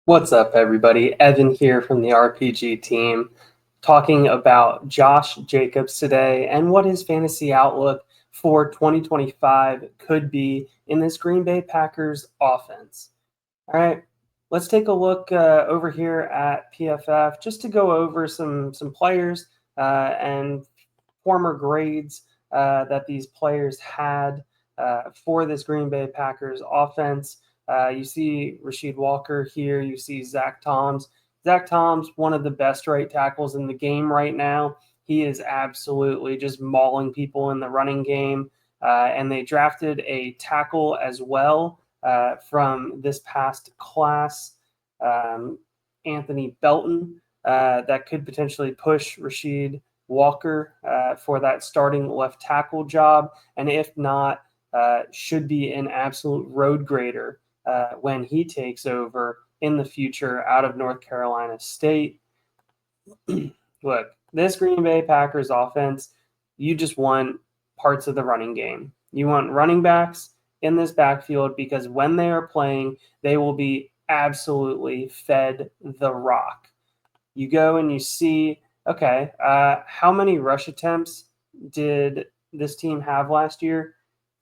What's up, everybody? Evan here from the RPG team, talking about Josh Jacobs today and what his fantasy outlook for 2025 could be in this Green Bay Packers offense. All right, let's take a look over here at PFF just to go over some players and former grades that these players had for this Green Bay Packers offense. You see Rasheed Walker here. You see Zach Toms. Zach Toms, one of the best right tackles in the game right now. He is absolutely just mauling people in the running game. And they drafted a tackle as well from this past class, Anthony Belton, that could potentially push Rasheed Walker for that starting left tackle job. And if not, should be an absolute road grader when he takes over in the future out of North Carolina State. Look, this Green Bay Packers offense, you just want parts of the running game. You want running backs in this backfield because when they are playing, they will be absolutely fed the rock. You go and you see, okay, how many rush attempts did this team have last year?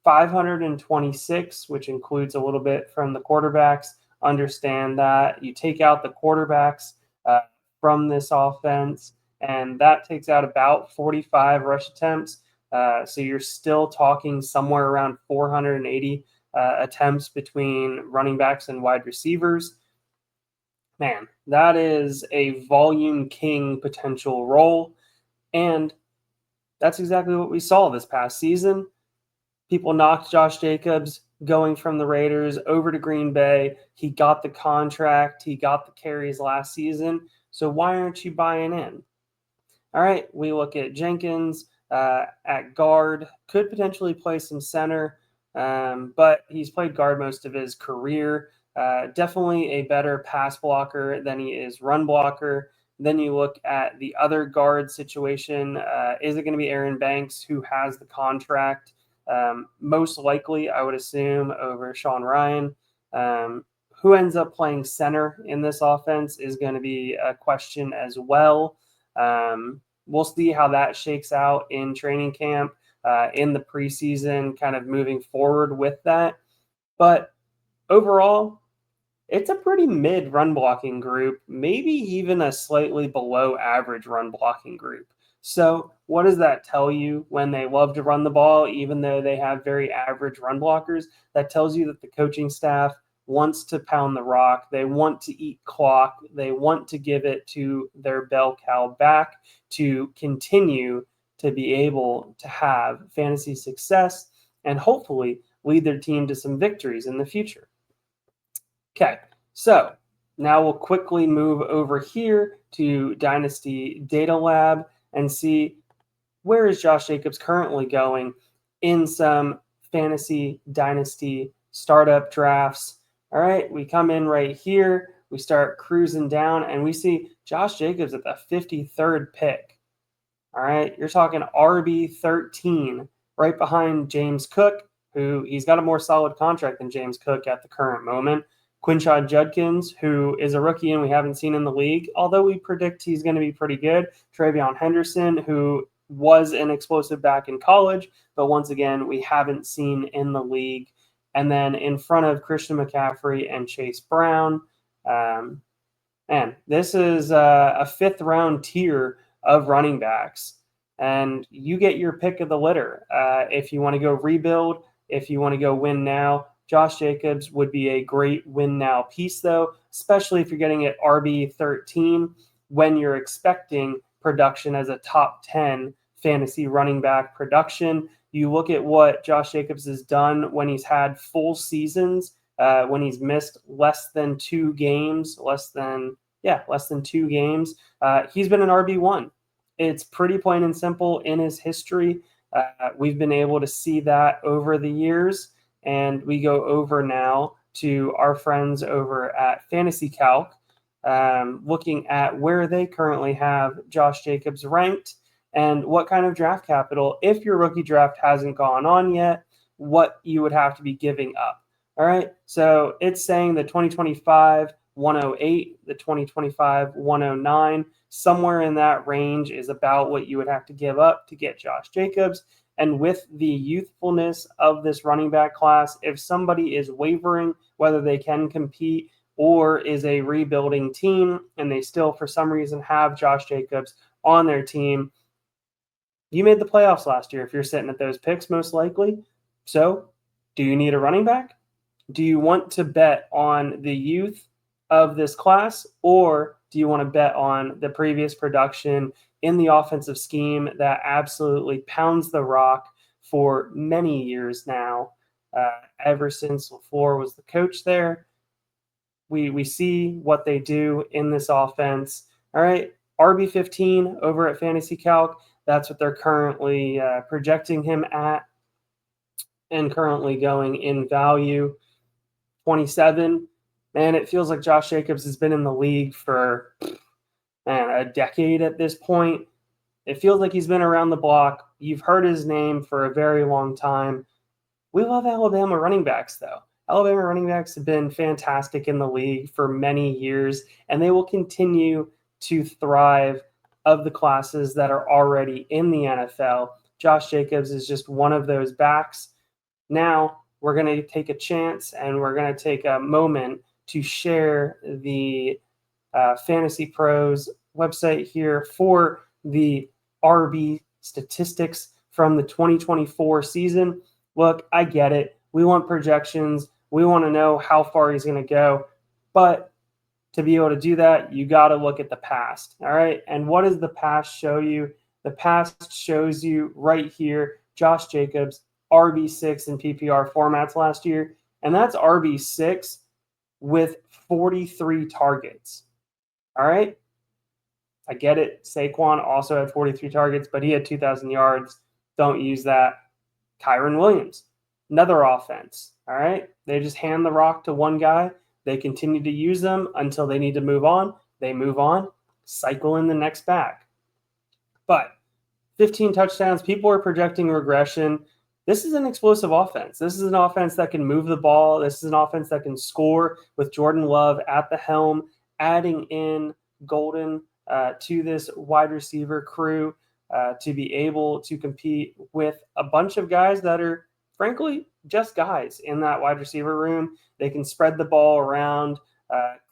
526, which includes a little bit from the quarterbacks. Understand that. You take out the quarterbacks from this offense, and that takes out about 45 rush attempts. So you're still talking somewhere around 480 attempts between running backs and wide receivers. Man, that is a volume king potential role. And that's exactly what we saw this past season. People knocked Josh Jacobs going from the Raiders over to Green Bay. He got the contract. He got the carries last season. So why aren't you buying in? All right, we look at Jenkins at guard. Could potentially play some center, but he's played guard most of his career. Definitely a better pass blocker than he is run blocker. Then you look at the other guard situation. Is it going to be Aaron Banks, who has the contract? Most likely, I would assume, over Sean Ryan. Who ends up playing center in this offense is going to be a question as well. We'll see how that shakes out in training camp, in the preseason, kind of moving forward with that. But overall, it's a pretty mid run blocking group, maybe even a slightly below average run blocking group. So what does that tell you when they love to run the ball, even though they have very average run blockers? That tells you that the coaching staff wants to pound the rock. They want to eat clock. They want to give it to their bell cow back to continue to be able to have fantasy success and hopefully lead their team to some victories in the future. Okay, so now we'll quickly move over here to Dynasty Data Lab and see where is Josh Jacobs currently going in some fantasy dynasty startup drafts. All right, we come in right here. We start cruising down, and we see Josh Jacobs at the 53rd pick. All right, you're talking RB13, right behind James Cook, who he's got a more solid contract than James Cook at the current moment. Quinshad Judkins, who is a rookie and we haven't seen in the league, although we predict he's going to be pretty good. Travion Henderson, who was an explosive back in college, but once again, we haven't seen in the league. And then in front of Christian McCaffrey and Chase Brown, man, this is a fifth round tier of running backs. And you get your pick of the litter. If you want to go rebuild, if you want to go win now, Josh Jacobs would be a great win now piece, though, especially if you're getting at RB13 when you're expecting production as a top 10 fantasy running back production. You look at what Josh Jacobs has done when he's had full seasons, when he's missed less than 2 games, he's been an RB1. It's pretty plain and simple in his history. We've been able to see that over the years. And we go over now to our friends over at Fantasy Calc, looking at where they currently have Josh Jacobs ranked and what kind of draft capital, if your rookie draft hasn't gone on yet, what you would have to be giving up. All right, so it's saying that 2025 108, the 2025 109. Somewhere in that range is about what you would have to give up to get Josh Jacobs. And with the youthfulness of this running back class, if somebody is wavering whether they can compete or is a rebuilding team and they still for some reason have Josh Jacobs on their team, you made the playoffs last year if you're sitting at those picks, most likely. So do you need a running back? Do you want to bet on the youth of this class, or do you want to bet on the previous production in the offensive scheme that absolutely pounds the rock for many years now? Ever since LaFleur was the coach there, we see what they do in this offense. All right, RB15 over at Fantasy Calc. That's what they're currently projecting him at and currently going in value. 27. Man, it feels like Josh Jacobs has been in the league for a decade at this point. It feels like he's been around the block. You've heard his name for a very long time. We love Alabama running backs, though. Alabama running backs have been fantastic in the league for many years, and they will continue to thrive of the classes that are already in the NFL. Josh Jacobs is just one of those backs. Now, we're going to take a chance and we're going to take a moment to share the Fantasy Pros website here for the RB statistics from the 2024 season. Look, I get it. We want projections. We want to know how far he's going to go. But to be able to do that, you got to look at the past. All right. And what does the past show you? The past shows you right here, Josh Jacobs, RB6 in PPR formats last year. And that's RB6 with 43 targets. All right. I get it. Saquon also had 43 targets, but he had 2,000 yards. Don't use that. Kyron Williams, another offense. All right. They just hand the rock to one guy. They continue to use them until they need to move on. They move on, cycle in the next back. But 15 touchdowns, people are projecting regression. This is an explosive offense. This is an offense that can move the ball. This is an offense that can score with Jordan Love at the helm, adding in Golden to this wide receiver crew to be able to compete with a bunch of guys that are, frankly, just guys in that wide receiver room. They can spread the ball around.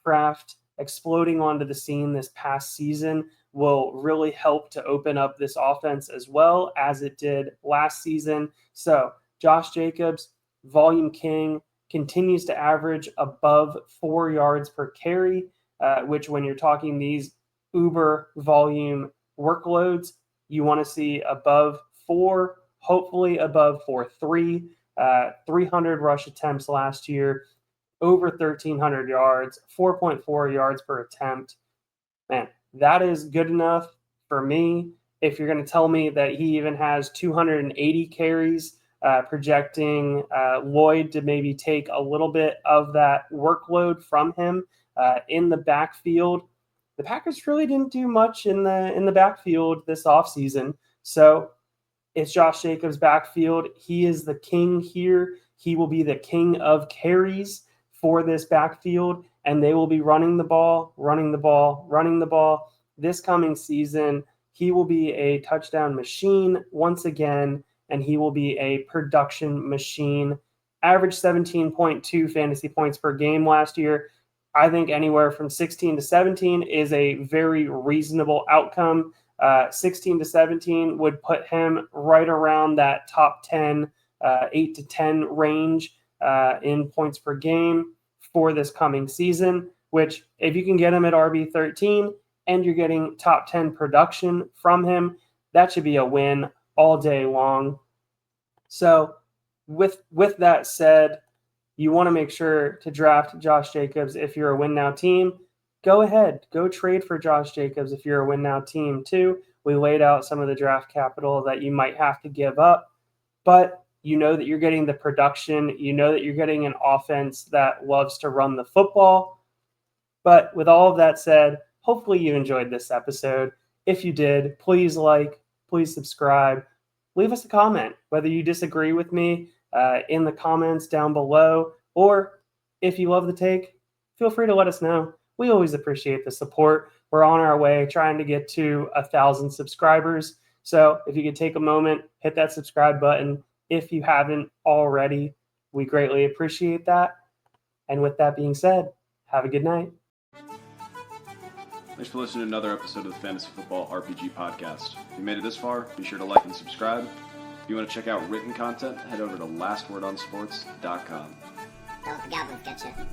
Kraft exploding onto the scene this past season will really help to open up this offense as well as it did last season. So Josh Jacobs, volume king, continues to average above 4 yards per carry, which when you're talking these uber volume workloads, you want to see above 4, hopefully above 4.3, 300 rush attempts last year, over 1,300 yards, 4.4 yards per attempt. Man, that is good enough for me. If you're going to tell me that he even has 280 carries, projecting Lloyd to maybe take a little bit of that workload from him in the backfield, the Packers really didn't do much in the backfield this offseason. So it's Josh Jacobs' backfield. He is the king here. He will be the king of carries for this backfield, and they will be running the ball, running the ball, running the ball. This coming season, he will be a touchdown machine once again, and he will be a production machine. Average 17.2 fantasy points per game last year. I think anywhere from 16 to 17 is a very reasonable outcome. 16 to 17 would put him right around that top 10, 8 to 10 range in points per game for this coming season, which if you can get him at RB13 and you're getting top 10 production from him, that should be a win all day long. So with that said, you want to make sure to draft Josh Jacobs if you're a win now team. Go ahead, go trade for Josh Jacobs if you're a win now team too. We laid out some of the draft capital that you might have to give up, but you know that you're getting the production. You know that you're getting an offense that loves to run the football. But with all of that said, hopefully you enjoyed this episode. If you did, please like, please subscribe. Leave us a comment, whether you disagree with me in the comments down below, or if you love the take, feel free to let us know. We always appreciate the support. We're on our way trying to get to 1,000 subscribers. So if you could take a moment, hit that subscribe button. If you haven't already, we greatly appreciate that. And with that being said, have a good night. Thanks for listening to another episode of the Fantasy Football RPG Podcast. If you made it this far, be sure to like and subscribe. If you want to check out written content, head over to lastwordonsports.com. Don't let the goblins get you.